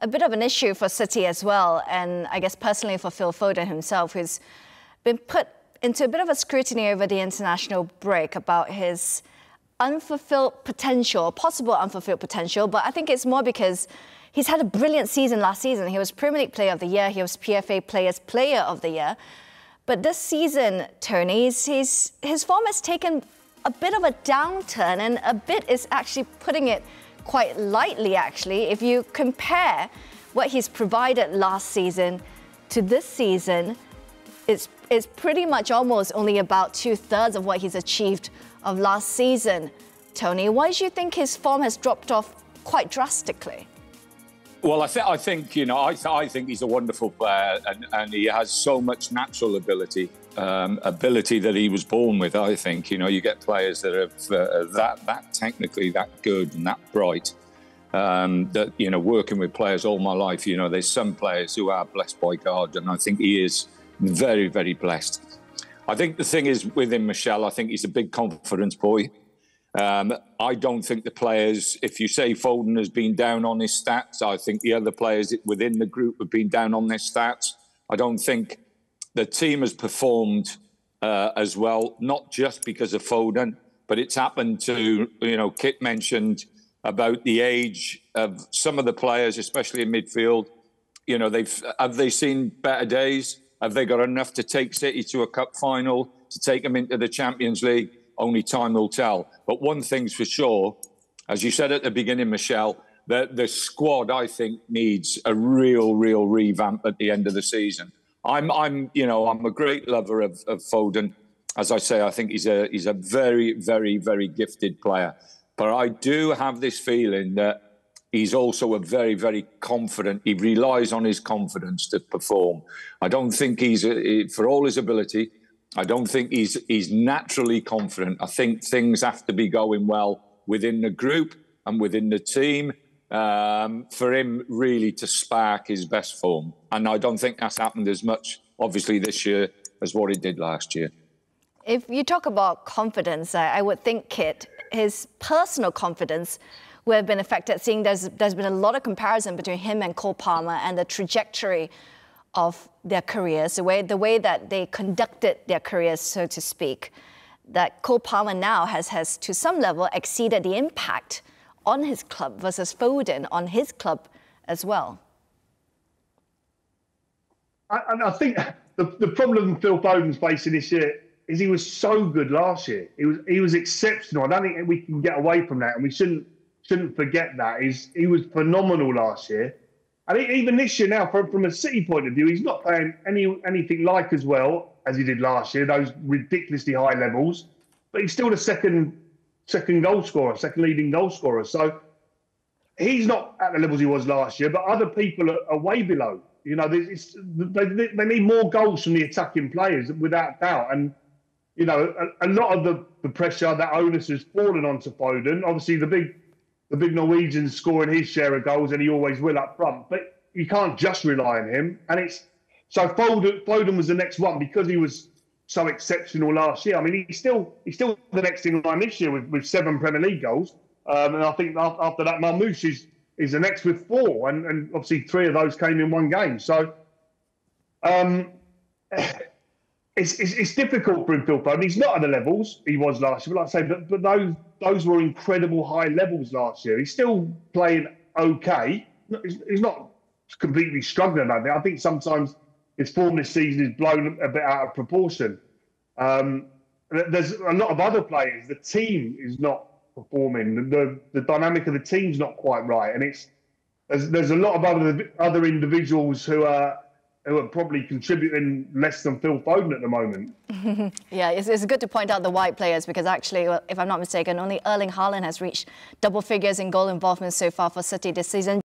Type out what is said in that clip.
a bit of an issue for City as well, and I guess personally for Phil Foden himself, who's been put into a bit of a scrutiny over the international break about his unfulfilled potential, possible unfulfilled potential, but I think it's more because he's had a brilliant season last season. He was Premier League Player of the Year, he was PFA Players Player of the Year. But this season, Tony, his form has taken a bit of a downturn, and a bit is actually putting it quite lightly, actually. If you compare what he's provided last season to this season, it's pretty much almost only about 2/3 of what he's achieved of last season. Tony, why do you think his form has dropped off quite drastically? Well, I think I think he's a wonderful player, and he has so much natural ability that he was born with. I think you get players that are that technically that good and that bright. That working with players all my life, there's some players who are blessed by God, and I think he is very, very blessed. I think the thing is with him, Michelle, I think he's a big confidence boy. I don't think the players, if you say Foden has been down on his stats, I think the other players within the group have been down on their stats. I don't think the team has performed as well, not just because of Foden, but it's happened to, Kit mentioned about the age of some of the players, especially in midfield. Have they seen better days? Have they got enough to take City to a cup final, to take them into the Champions League? Only time will tell. But one thing's for sure, as you said at the beginning, Michelle, the squad, I think, needs a real revamp at the end of the season. I'm a great lover of Foden. As I say, I think he's a very, very, very gifted player. But I do have this feeling that he's also a very, very confident. He relies on his confidence to perform. I don't think for all his ability, I don't think he's naturally confident. I think things have to be going well within the group and within the team for him really to spark his best form. And I don't think that's happened as much, obviously, this year as what it did last year. If you talk about confidence, I would think, Kit, his personal confidence would have been affected, seeing there's been a lot of comparison between him and Cole Palmer and the trajectory of their careers, the way that they conducted their careers, so to speak, that Cole Palmer now has to some level exceeded the impact on his club versus Foden on his club as well. I think the problem Phil Foden's facing this year is he was so good last year. He was exceptional. I don't think we can get away from that, and we shouldn't forget that. He was phenomenal last year. I think even this year now, from a City point of view, he's not playing anything like as well as he did last year, those ridiculously high levels. But he's still the second goal scorer, second leading goal scorer. So he's not at the levels he was last year, but other people are way below. They need more goals from the attacking players, without doubt. And, a lot of the pressure, that onus has fallen onto Foden. Obviously, the big Norwegian's scoring his share of goals, and he always will up front. But you can't just rely on him. And so Foden was the next one because he was so exceptional last year. I mean, he's still the next in line this year with 7 Premier League goals. And I think after that, Marmoush is the next with 4, and obviously 3 of those came in one game. So it's difficult for him, Phil Foden. He's not at the levels he was last year, but like I say, but those were incredible high levels last year. He's still playing okay. He's not completely struggling about it. I think sometimes his form this season is blown a bit out of proportion. There's a lot of other players. The team is not performing. The dynamic of the team's not quite right, and there's a lot of other individuals who are probably contributing less than Phil Foden at the moment. Yeah, it's good to point out the white players, because actually, if I'm not mistaken, only Erling Haaland has reached double figures in goal involvement so far for City this season.